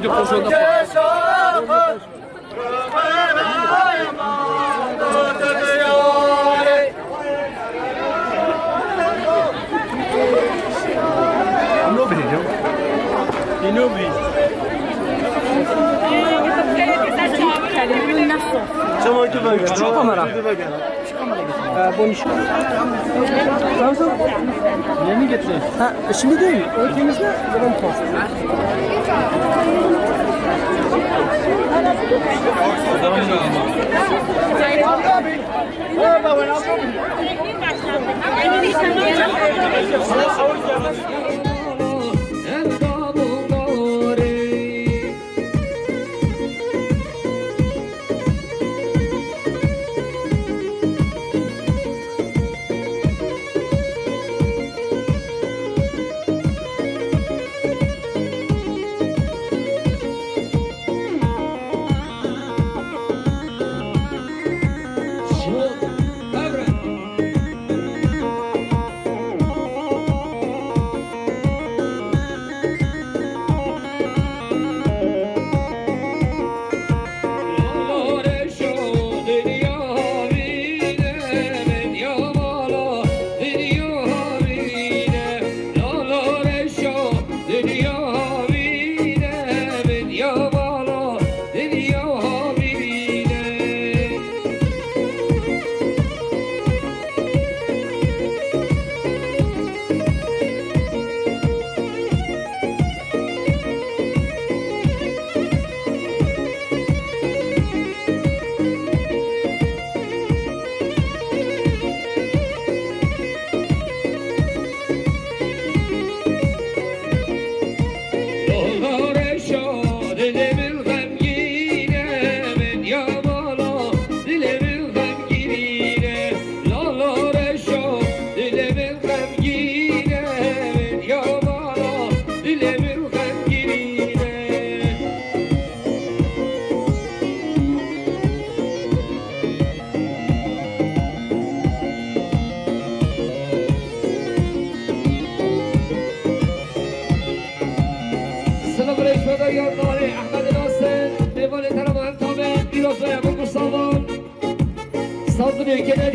Hadi koşun da. Şu kamera. Bonuş. Nasıl? Yeni getir. Ha, şimdi değil. O temizle. Devam post.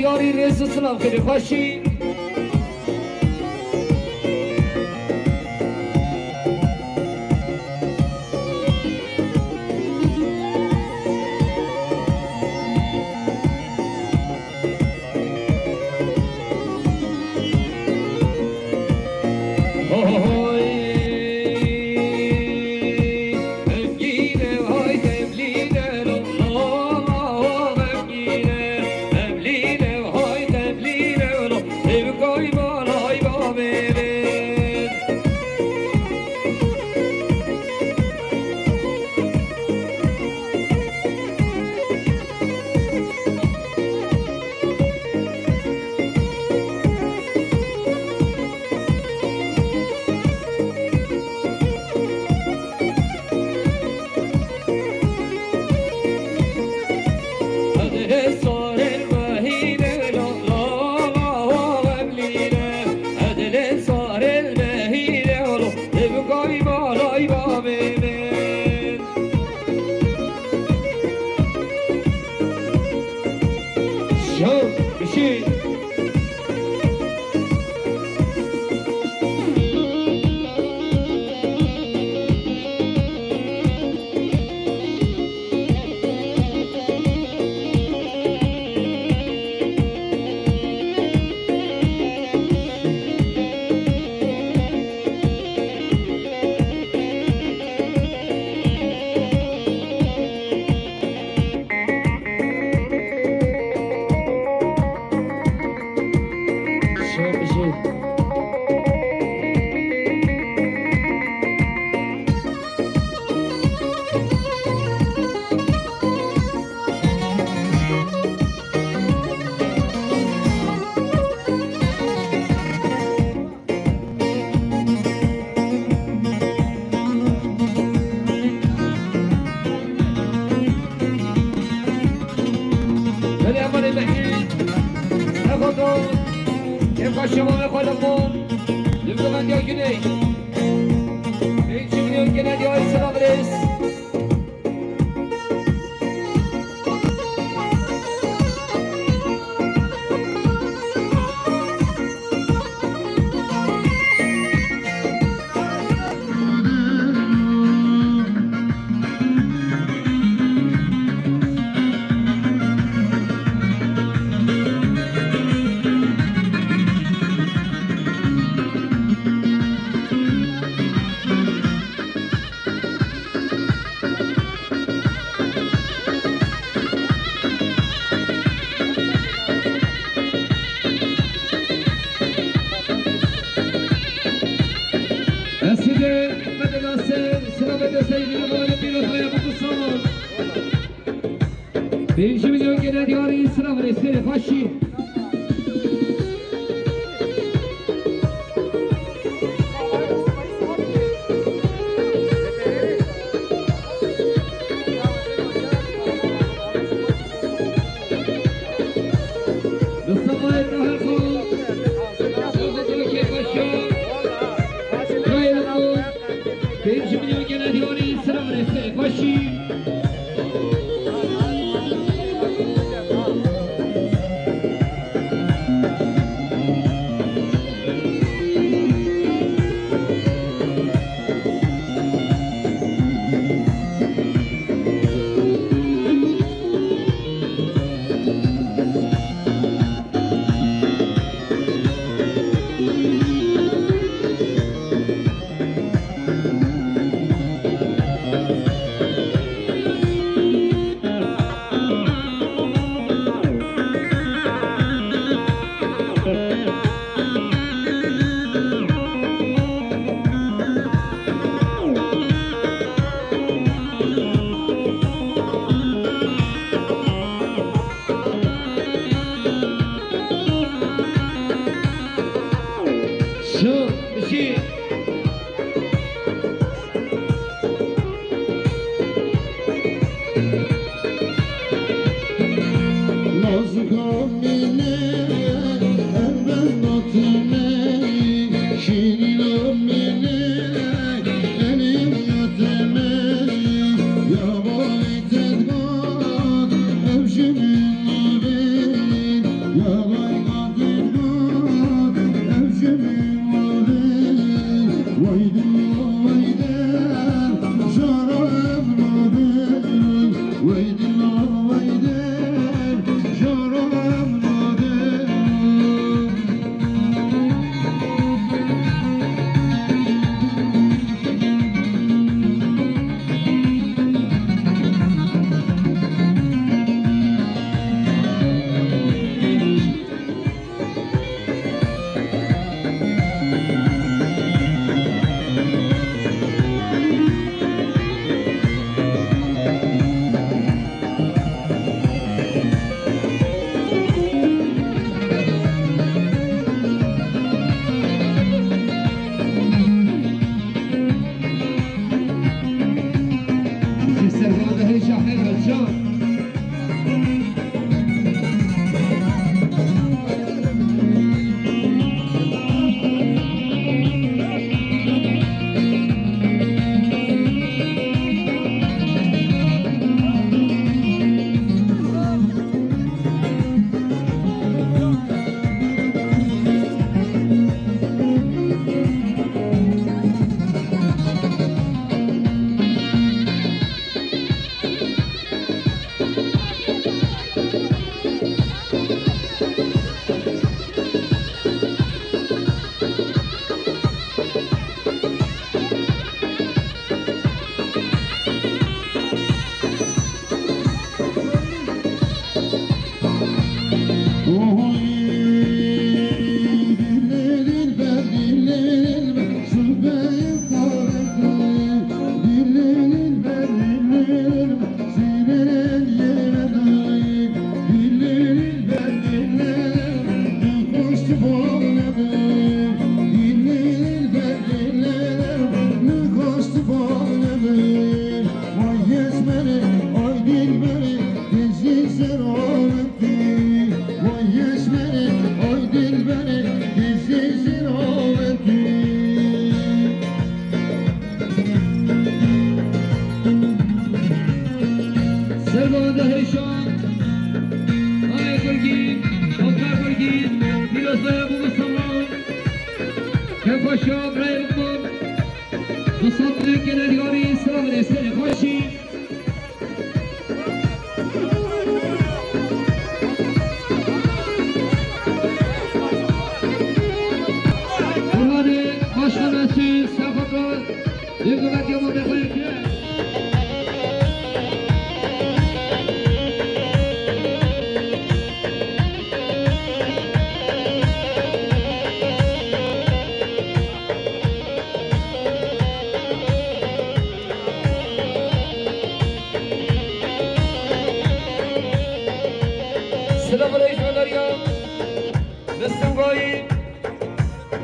یاری رئیس سلام خیلی خوشی شما خودمون نمیدونم یا گونه هیچی میلیون گنه دیای سلام رس Ahmet Seydi'nin böyle bir otaya bakırsanız 5 milyon gene diyarı İslam resmini faşi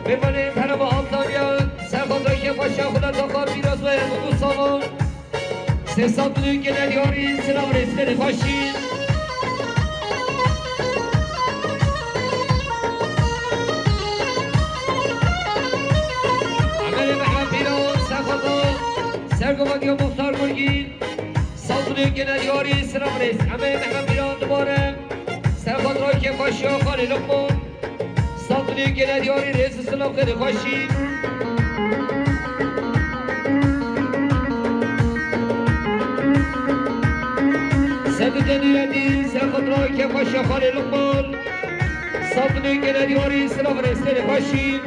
بمانه طرف آلتانیا سرخاطر که پاشا خدا تاقا پیراز باید بگو سالون سه سال بودون که ندیاری سلام رسکن فاشین عمل محمد پیراز سرخاطر سرگوانی و مختار مرگین سال بودون که ندیاری سلام رس عمل محمد پیراز دوباره سرخاطر که پاشا خالی لقمون سال بودون که ندیاری رس سلام خیلی فاشین سبتنیادی سرخطرای که پاشا خالی لقمان صابنی که ندیاری سلام رسل پاشی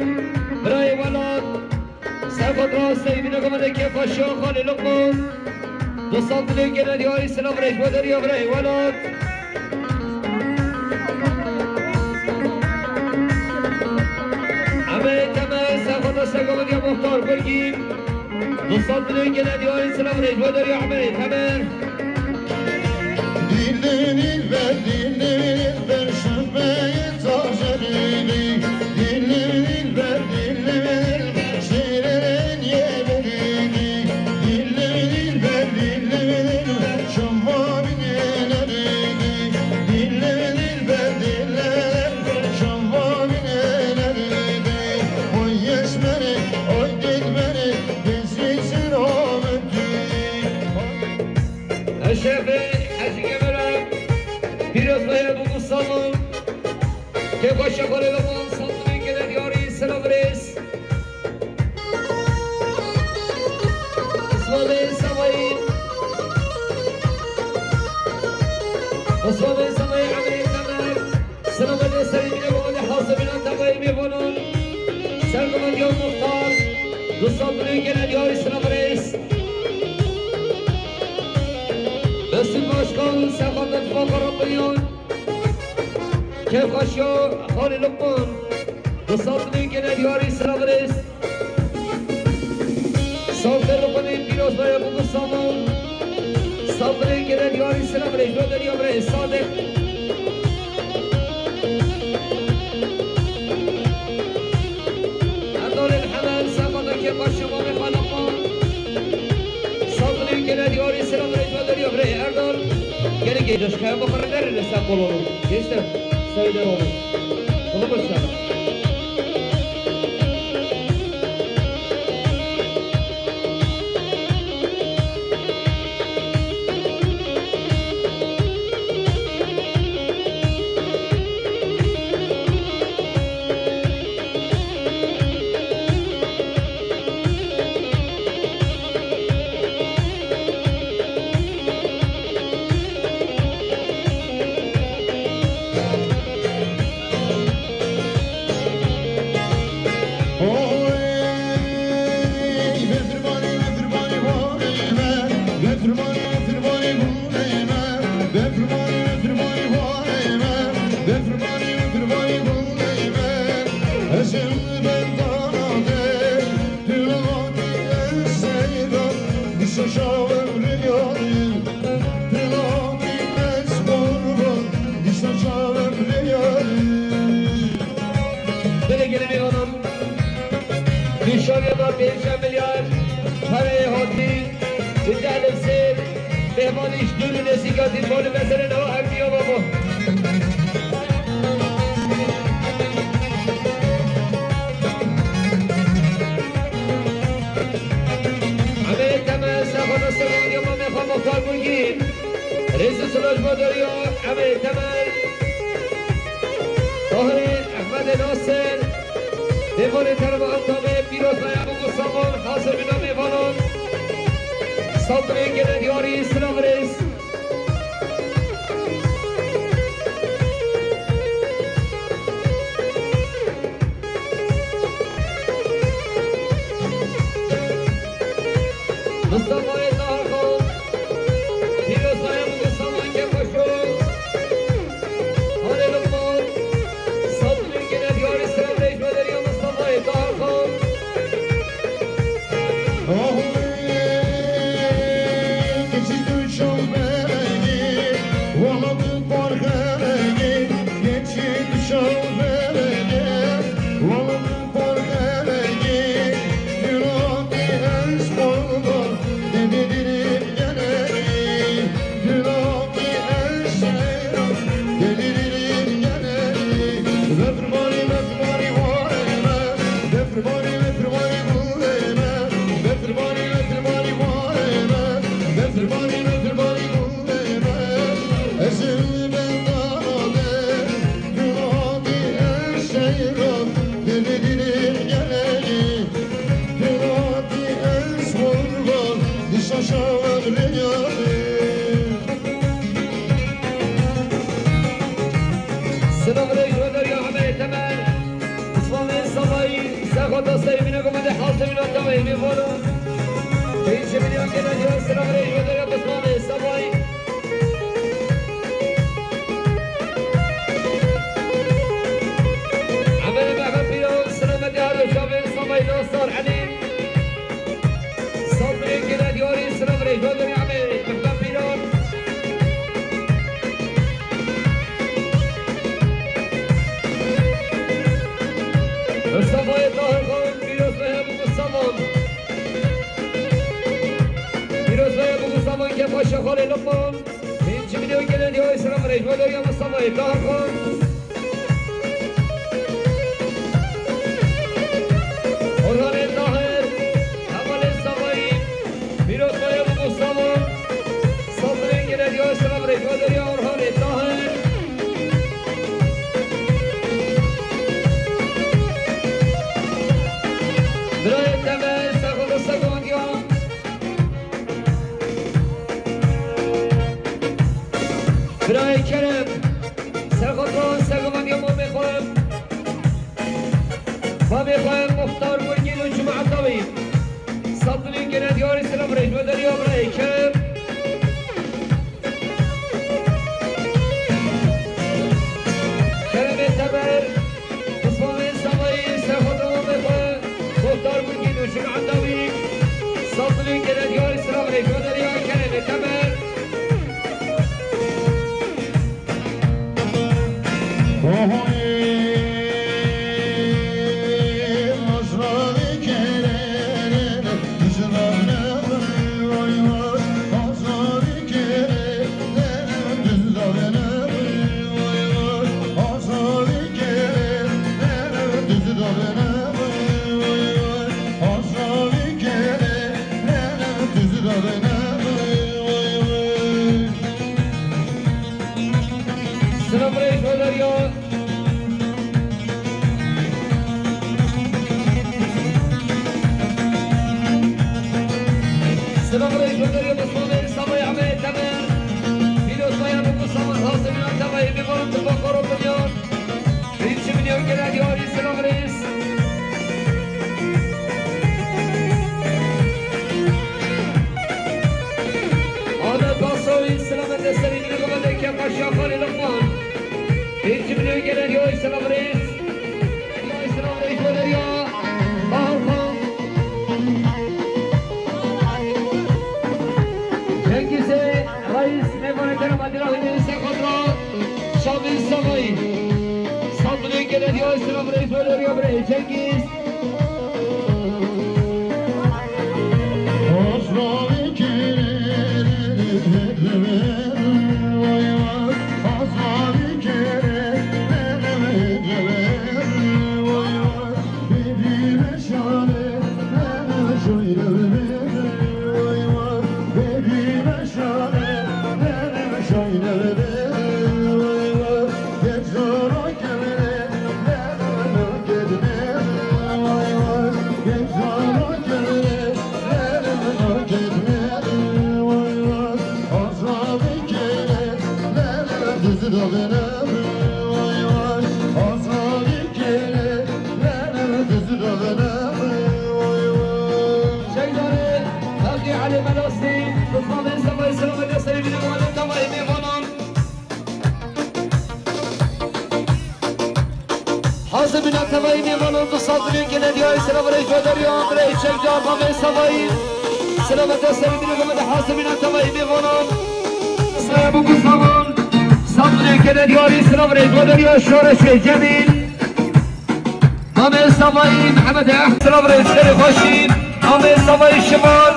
برای ولاد سرخطرا سیبین گمده که پاشا خالی لقمان دو صابنی که ندیاری سلام رسل وداری برای ولاد همه تمه سرخطرا سرگمده مختار برگیم دو صابنی که ندیاری سلام رسل وداری همه تمه Dillenir ver şüpheyi tazelini Dillenir şiirin yemerini Dillenir şamvabin elerini Dillenir şamvabin elerini Oy yesmeni, oy dilmeni Bezizin o müddü Eşrefi پیروز باید بگو سالون که باشه خاله لمان سالونی که در یاری سلام رس اسمال سمایی اسمال سمایی عملی تمر سلام رس سریمین بگوله حاصبینان تمایی میبونون سرگمان دیان مختار دو سالونی که در یاری سلام رس بسید باشکان سفر اتفاق ربیون که خاشو خالی لقمان دو سالونی که ندیاری سلام رس سالت لقمانی پیروز باید بگو سامون سالونی که ندیاری سلام رس دو دریام رس صادق اردال الحمل سفر که خاشو مام خالقمان سالونی که ندیاری سلام رس دو دریام رس اردال گلی گیجش که هم بخوره در رسم بولونو گیشتم سایده رو bunu başlayalım. Nişanlılar 5 milyar parayı hodri güzel sır mehman iş dönüne sikatin bolu mesele o evliya baba Amerika mesela bana selam yapma mefam muhtar bulgin Reis Sulaj Badariya Amerika Tahrir Ahmet Nasir Devone tarafı Antalya'ya Piroz Bayan Bugu Samon Hazır Bina Mevanon Sabrı gelen diyarı İslam Reis Mustafa Ezahar Kol Piroz Bayan Bugu Samon Kepaşo Hane Lukman Sabrı gelen diyarı İslam Reis Badariya Mustafa Ezahar Kol Geçit şov verege, oğlum parka ساقط السيبين قمد حاصل التوي بفولو في سبيل كده جو سلام ريش ودريا بسمامي السباي عمل بغفيرو سلامة هذا الشابين السباي نصر علي صبري كده ديوري سلام ريش ودريا عمل بغفيرو الصفاي طاهر خان فيروز بها ابو الصمون فيروز بها ابو الصمون كيف الشخالي لقمان من جميليون كده ديوري سلام ريش ودريا الصفاي طاهر خان orhan طاهر عمل الصفاي فيروز بها ابو الصمون صبري كده ديوري سلام ريش ودريا orhan طاهر برای تمام ساخت سگوندیان برای کرم ساخت را سگوندیان ما میخوایم مختار بولگین و جمعه طویل صدقی گردیار سلام رجب دریا برای کرم کرم تبر اسمام سمایی ساخت را ما میخوایم مختار بولگین و جمعه طویل صدقی گردیار سلام رجب دریا کرم تبر شورش جميل مامي الصفاي محمد سلام رئيس خاشين مامي الصفاي الشمال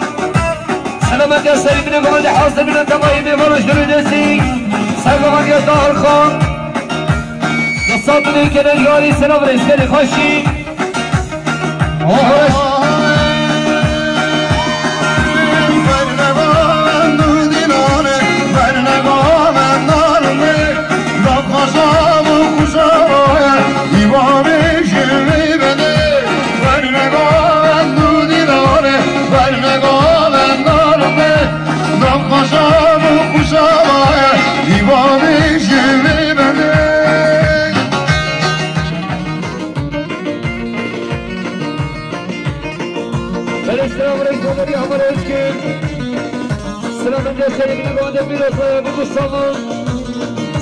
سلامة يا سيد بن محمد حاصل بن التمايم فرش الردسي سلام يا طاهر خان الصادق الجاري سلام رئيس خاشين السلام عليكم ودري عمر اسكن السلام عليكم سيدنا قادم بيروسا ابو الصمم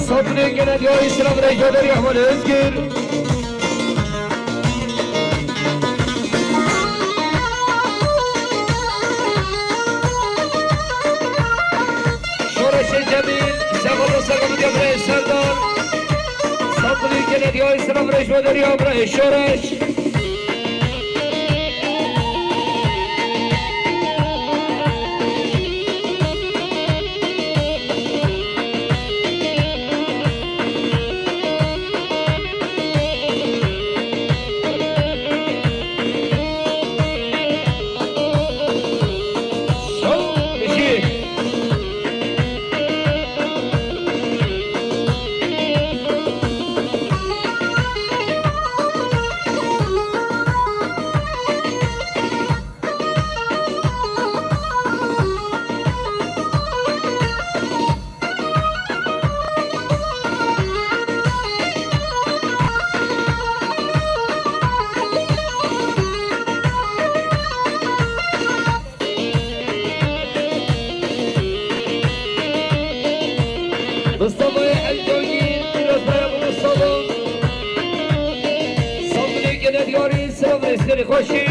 صبري كانت يا السلام عليكم ودري عمر اسكن شورش الجميل سبب الصقم يا ابراهيم السردار صبري كانت يا السلام عليكم ودري عمر شورش خوشی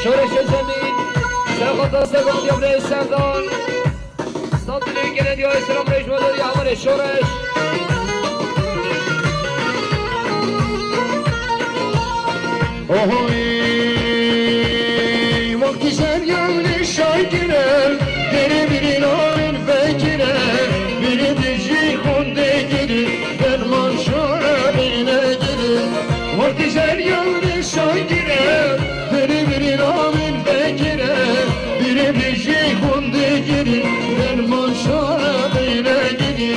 شورش زمین سرخط دستگاه دیابره سردان صدری که ندیای اسلام ریش مداری عمر شورش Ohoy, vakti sen yanlış şaykire, biri birin oyun fekire, biri dizi kunde giri, derman şora birine giri. Vakti sen yanlış şaykire, biri birin oyun fekire, biri dizi kunde giri, derman şora birine giri.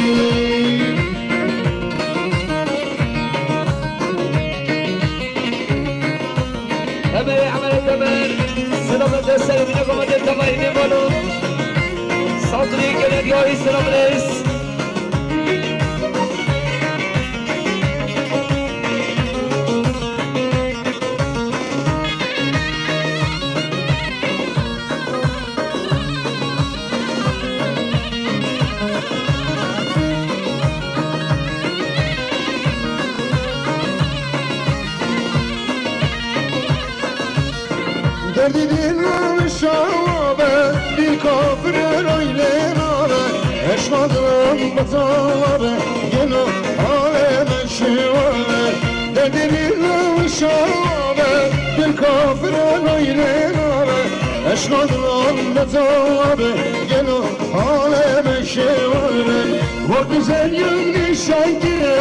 همه عمل الزمان سلام الدستر من قمة التماهي مولو صدري كانت يوهي سلام ليس Derdi dinler şabe, bir kafir öyle nabe, eşmadım batabe, gelo aleme şivale. Derdi dinler şabe, bir kafir öyle nabe, eşmadım batabe, gelo aleme şivale. Vak güzel yönlü şaykire,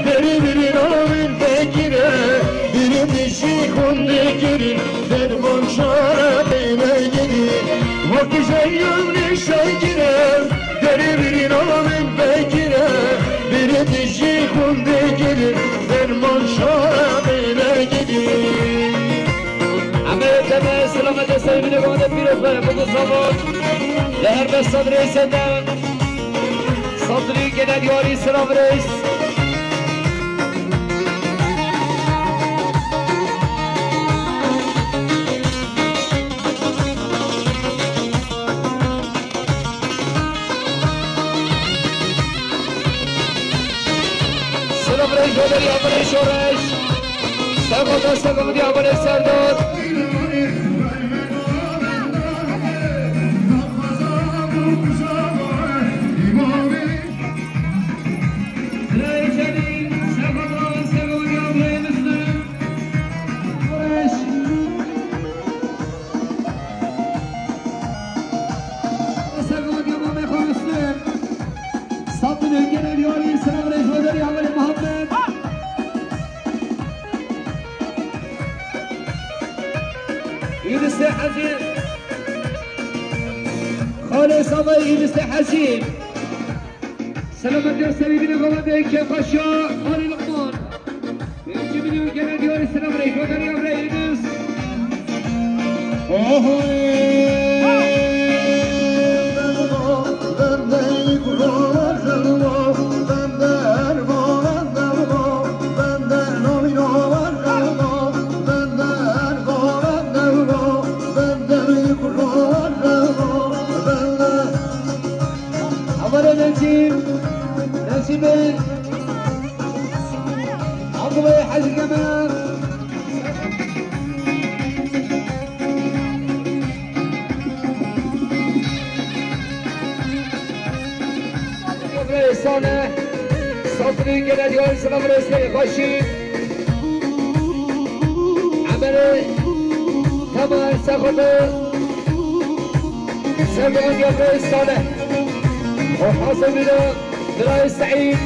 deri birin amin bekire, birin dişi kunde girin, derman şarabine girin. Vak güzel yönlü şaykire, deri birin amin bekire, birin dişi kunde girin, derman şarabine girin. عمل الزمان سلام الدستر من قمة بيروسا ابو الصمم لهر بس صدري سدان صدري كانت يوهي سلام ليس سلام ليس ودري عمر شورش سرخط دستگاه دیابر سردار يونس حسين خالص أبا يونس حسين سلامت يا سيدنا قوادي كيف أشياء خالي لقمان 1 milyon gene diyor selam aleyküm dönüyor reis. نسيبي عقبي حج كمان صالح صفري كده ديال سلام رسمي خشي عملي تمام سخطه سلام ديال صالح وحاصل بنا براي سعيد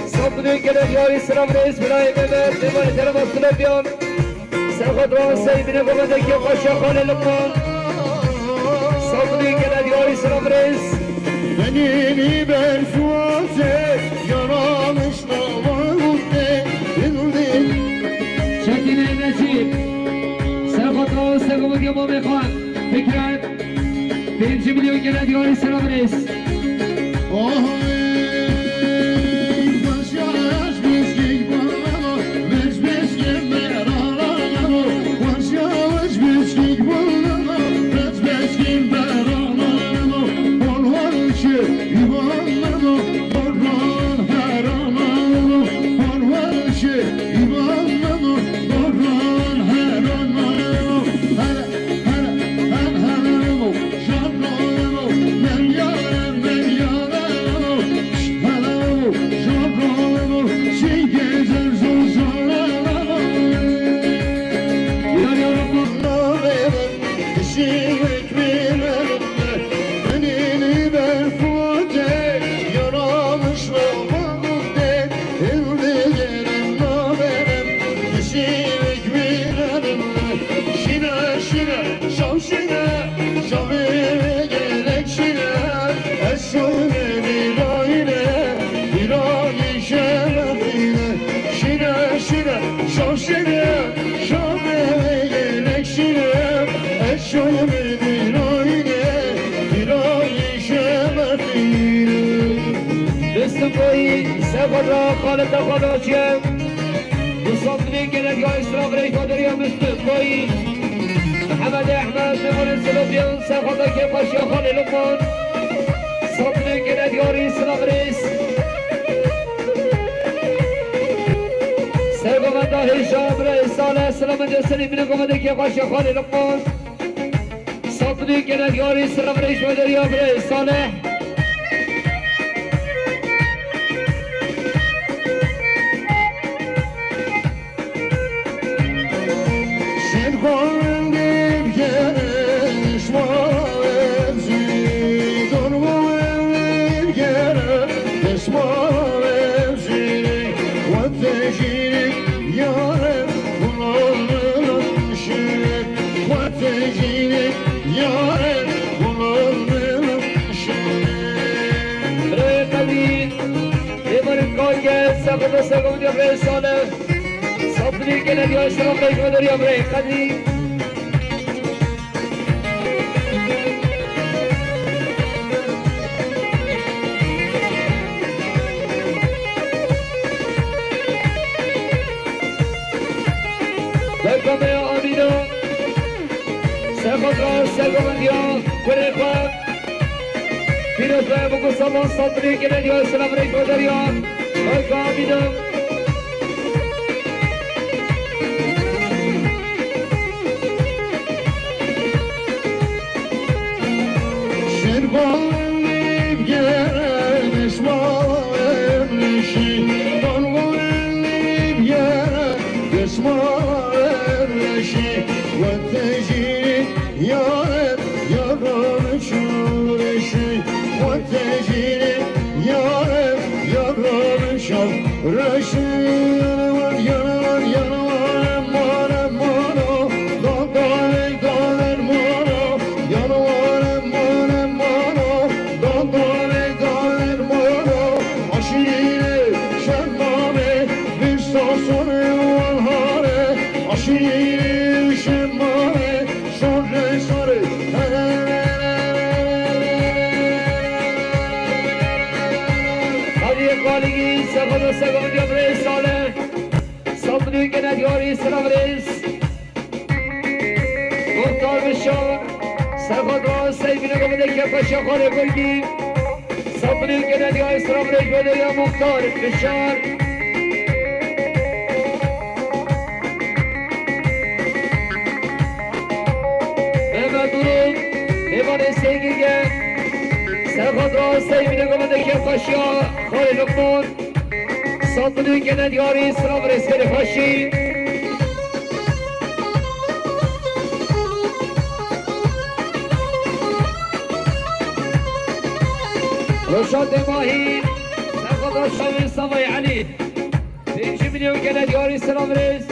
صفري كده ديال سلام رئيس براي ممر دمار ترم السلبيان سخط راسي بنا قمتك يا خشي خالي لقمان صفري كده ديال سلام رئيس Benini ben suate yaramışla varlıkte dinle. Şekil Necip Serhat Raus Segumut Yama Mekhan Fikret 1 milyon gene diyor selam reis. Sevgili Khalid Khalacığım Musaddini gelen ya İslam Reis Kadriye Müslüm Koyi Muhammed Ahmed Memoli Sılıbyan Sevgili Paşa Khalil Lukman Musaddini gelen ya İslam Reis Sevgili Dahi Şahım Reis Salih Selamın Cesini Binekumedeki Paşa Khalil Lukman Musaddini gelen ya İslam Reis Kadriye Reis Salih Segunda segunda vez sona Sabri que le dio ese nombre y cuando dio hombre Kadri Welcome Amino Segunda dio Cuereja Pinos Buku Salon Sabri que le dio ese nombre y cuando dio Welcome Şenname bir sasone aşırı şemmame sonra sonra Hadi kaligi sakın sakın diyor sale Sabri gene diyor selam reis Muhtar Bişar Sakın sevgili komedeki paşa kare kolgi Sabri gene diyor selam reis ve diyor Muhtar Bişar Mehmet Durun Divan sevgili Sakın sevgili komedeki paşa kare lokman Sabri gene diyor selam reis ve paşi رشاد ماهی سرقدر شوی سوای علی 5 میلیون گله دیاری سلام رئیس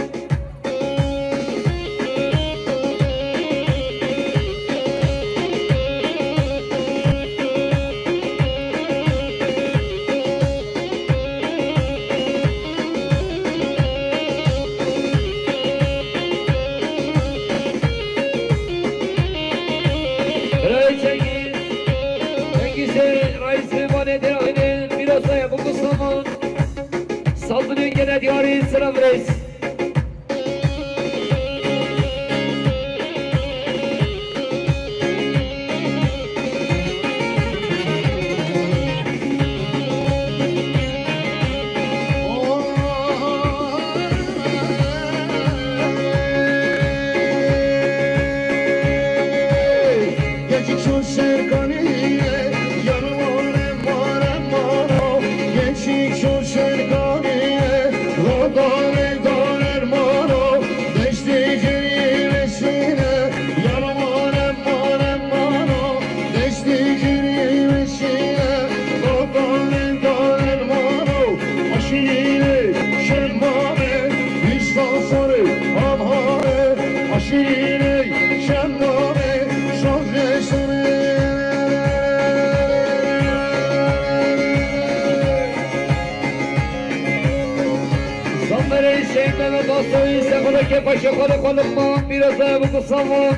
Saldırın gene diyarı selam reis Geçik şu serkaniye yanıma mara Geçik şu serkaniye Rodane doner maro Deşti cirivesine yanıma maro Deşti cirivesine Rodane doner maro Aşire şemmame Viştan sarı amhare Aşire şemmame Sözle sarı Zammere şeyme ve dostoyu Sekolo ke paşa kolu kolumma Biraz da bu kusamı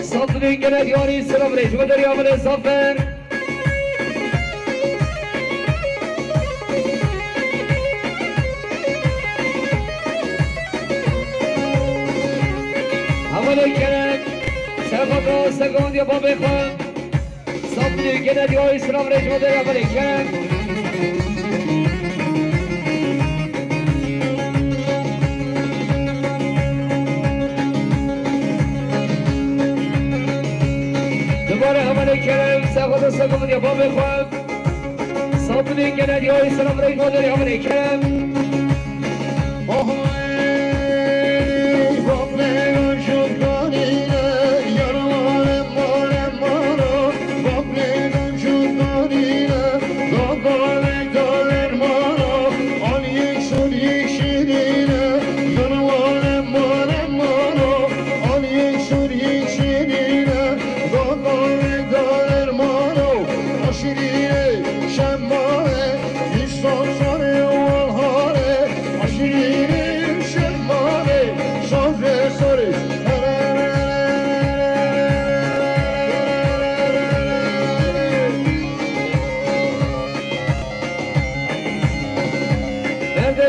Saldırın gene diyarı selam reis ve deriyamı zafer Hamale kerem Serfadra Segon diye babı khan Saldırın gene diyarı selam reis ve deriyamı kerem دوباره حمله کرم سخت سخت یا باب خواب صابری گنه یا اسلام رای مادری حمله کرم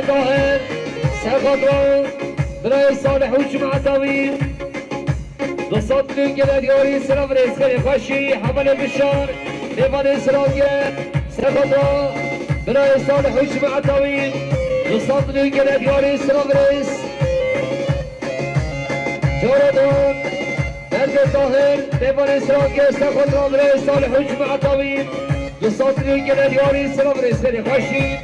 طاهر سرقدران برای صالح و جمع طویل دوستان گله دیاری سلام رئیس خیلی خوشی حمل بشار دیوان اسرائیل سرقدران برای صالح و جمع طویل دوستان گله دیاری سلام رئیس جوردان مرد طاهر دیوان اسرائیل سرقدران برای صالح و جمع طویل دوستان گله دیاری سلام رئیس خیلی خوشی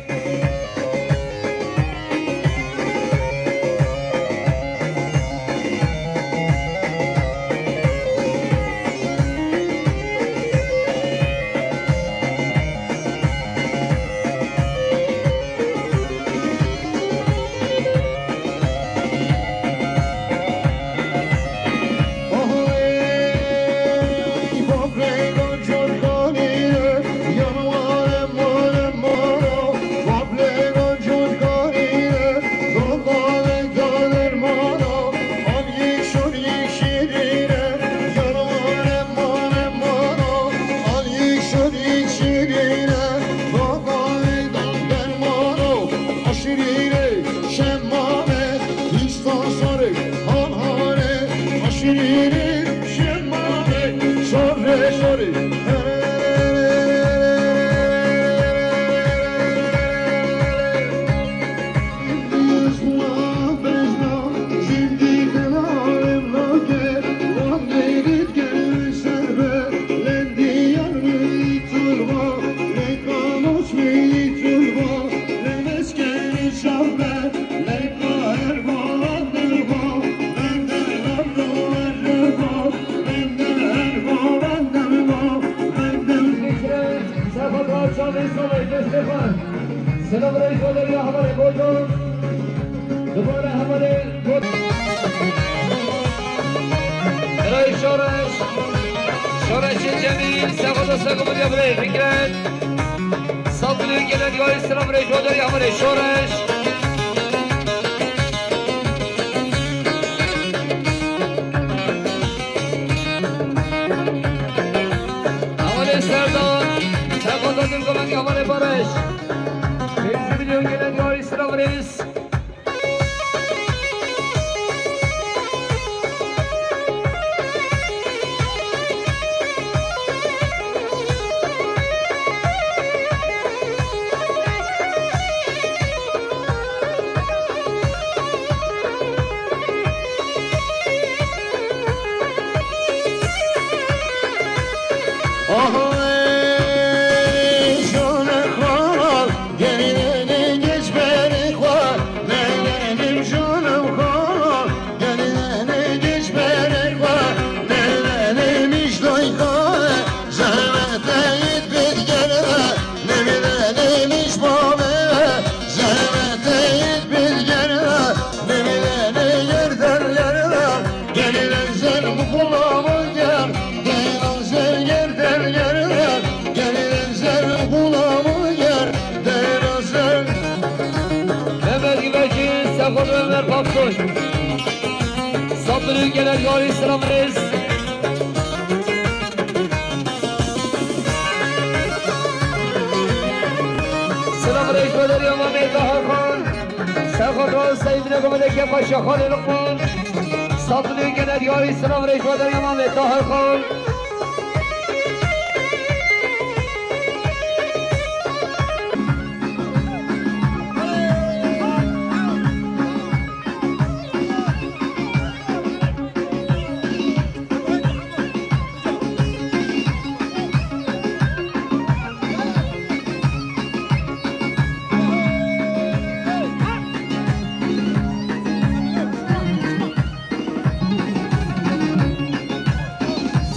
aşirine şemmame İstan sarı hanhane aşirine şemmame Şorre şorre سلام رئیس اداره हमारे बोलो दोबारा हमारे رئیس شورش جمیل سخت سخت می‌آوره فکرت صدری گلن یا سلام رئیس اداره हमारे شورش हमारे सरदार सखत दिन को मंगे हमारे बारिश Milyon gelen yol İslam Reis. Ömer Papsoy Sabri gelen yol İslam Reis Selam Reis Öderi Mehmet Hakan Serhat Seyyidine Gömedeki Paşa Halil Lokman Sabri gelen yol İslam Reis Öderi Mehmet Hakan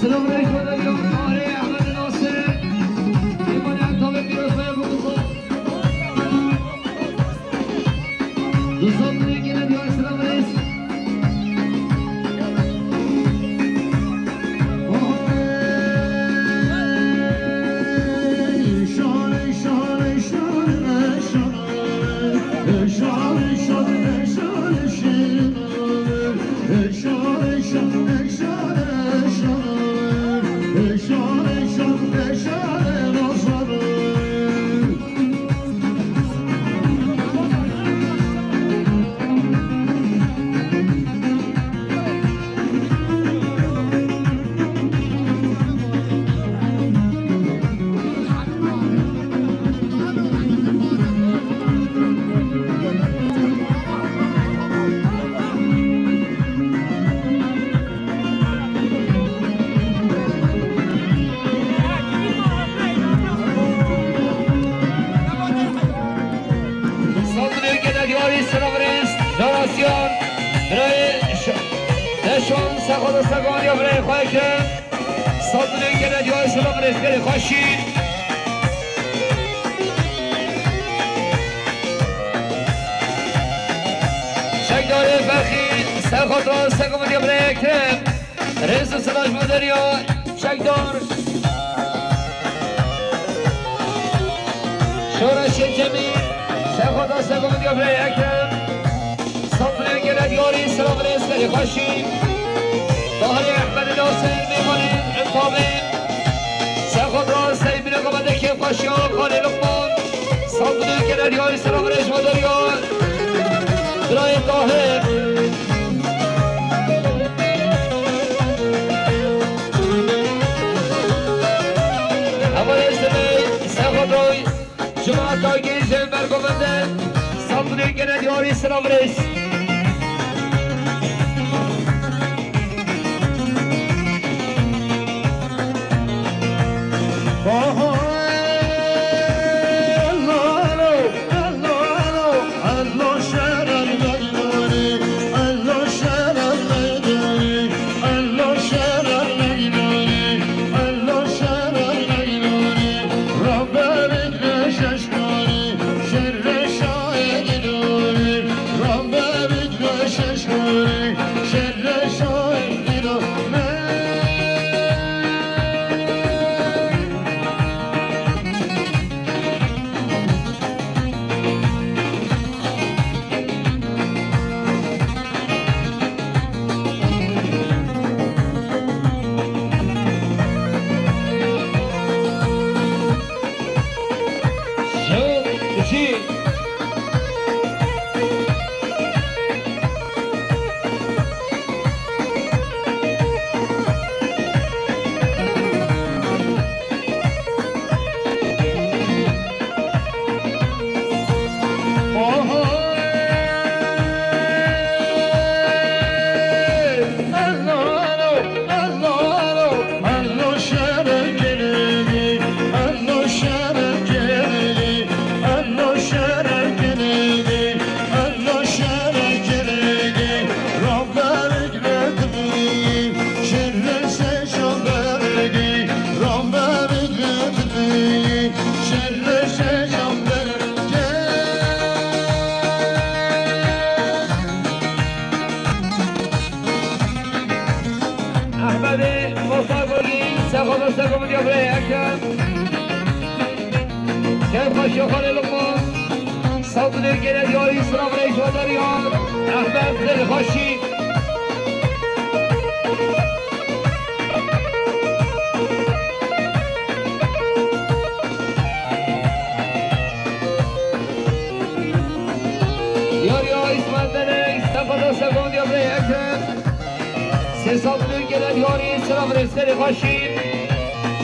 Selam Reis Öderi Mehmet Ahmet Nasir İman Aktabe biraz böyle bu Sabri gelen yol İslam Reis Donasyon نشون سخت سگانی برای خواهی که صدرین که ندیای سلام رسکر خوشید شکدار فرخید سخت را سگانی برای که رئیس سلاش مدریا شکدار شورش جمیل سخت را سگانی برای که صدرین که ندیاری سلام رسکر خوشید طاهر احمد ناصر میمان انتابه سخت را سیبین قبضه که خوشیان خانه لقمان صدرین که ندیاری سلام رسکر راهه اول اسمی سخت روی جماعت های گیزه برگمنده سلطنه گنه دیاری سلام رئیس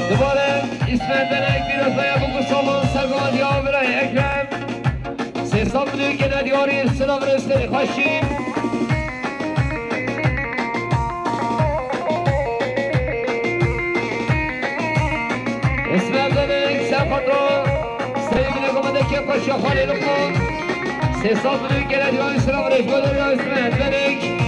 دوباره اسمندنک بیرون باید بگو سامان سرگان یا برای اکرم 300 میلیون گنه دیاری سلام رسته خوشیم اسمندنک سرخان را سریمین گمانده که پاشا خالی لکن 300 میلیون گنه دیاری سلام رسته داری اسمندنک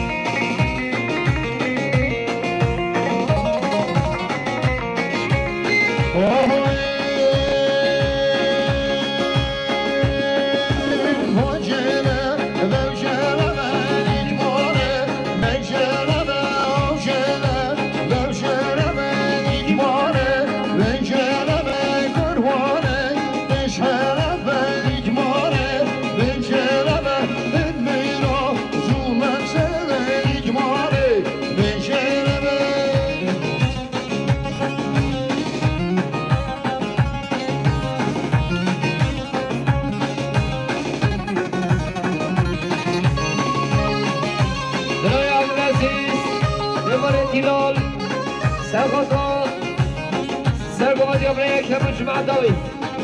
سرگوادی برای یک همون جمعه داوی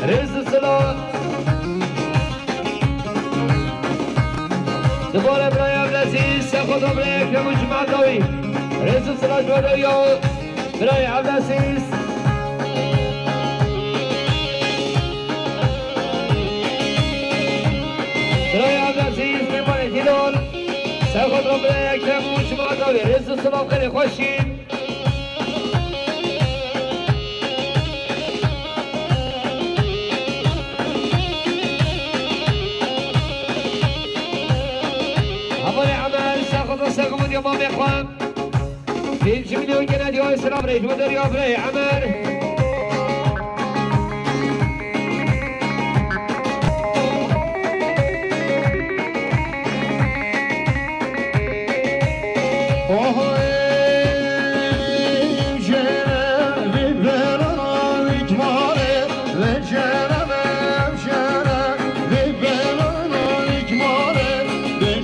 رئیس سلام دوباره برای عبدالعزیز سرگوادی برای یک همون جمعه داوی رئیس سلام جوادی برای عبدالعزیز برای عبدالعزیز میمانه دیلال سرگوادی برای یک همون جمعه داوی رئیس سلام خیلی خوشیم سرگوادی ما میخوام 5 میلیون گنه دیای سلام رجوع داری آفره عمر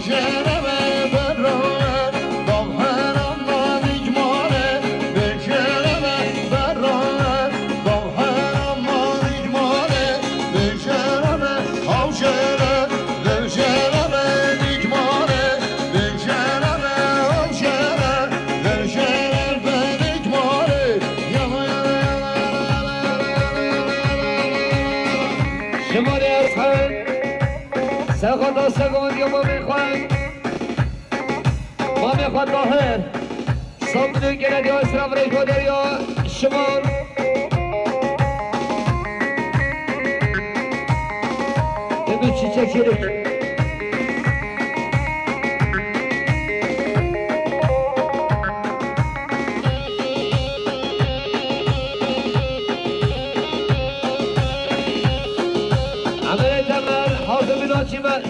Jana سخدا سگان یا ما میخوایم ما میخواد ظاهر صابون گلد یا اسلام ریش بادر یا شمال ببین چی چکیره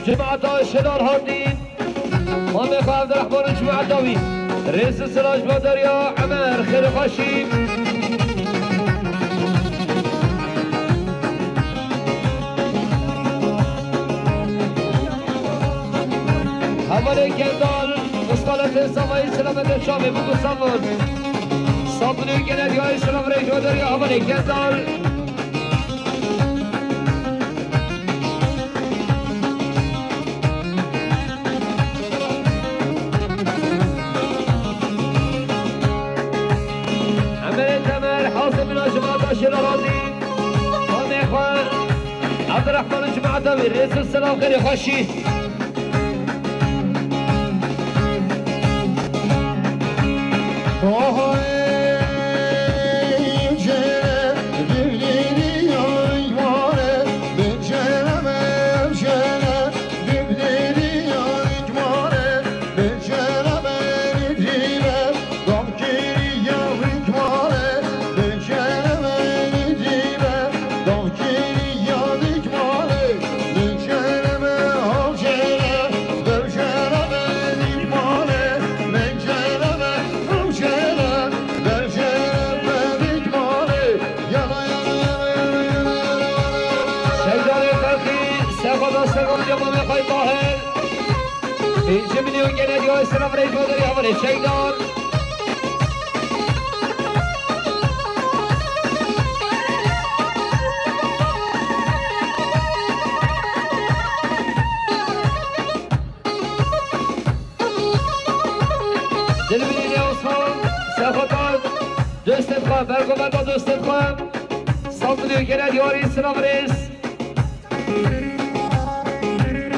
جماعت شدار هاردین ما میخواه عبدالرحمن جماعت داوی رئیس سراج بادر یا عمر خیر خاشی حوالی گندال مستالت سوایی سلامت شامه بگو سامون صابونی گند یا اسلام ریش بادر یا حوالی گندال عبدالرحمن جماعة داوي رئيس السلام خير خشي گلد یا اسلام ریش بادر یا حوالی شیدان دلبینین یا عثمان سخطان دوستت خواهم برگومن با دوستت خواهم صابونی گلد یا اسلام ریش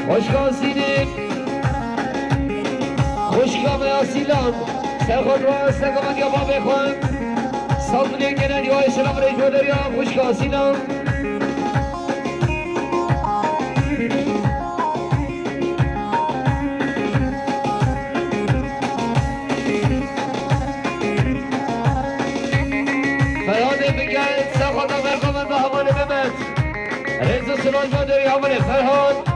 خوشگاه سینیم خوشگاه میاسیلان سرخود را سگمان یا با بخوان صابونی گلد یا اسلام ریش بادر یا خوشگاه سینم فرهاد بگرد سرخود را برگومن با حوالی بمت رئیس سراج بادر یا حوالی فرهاد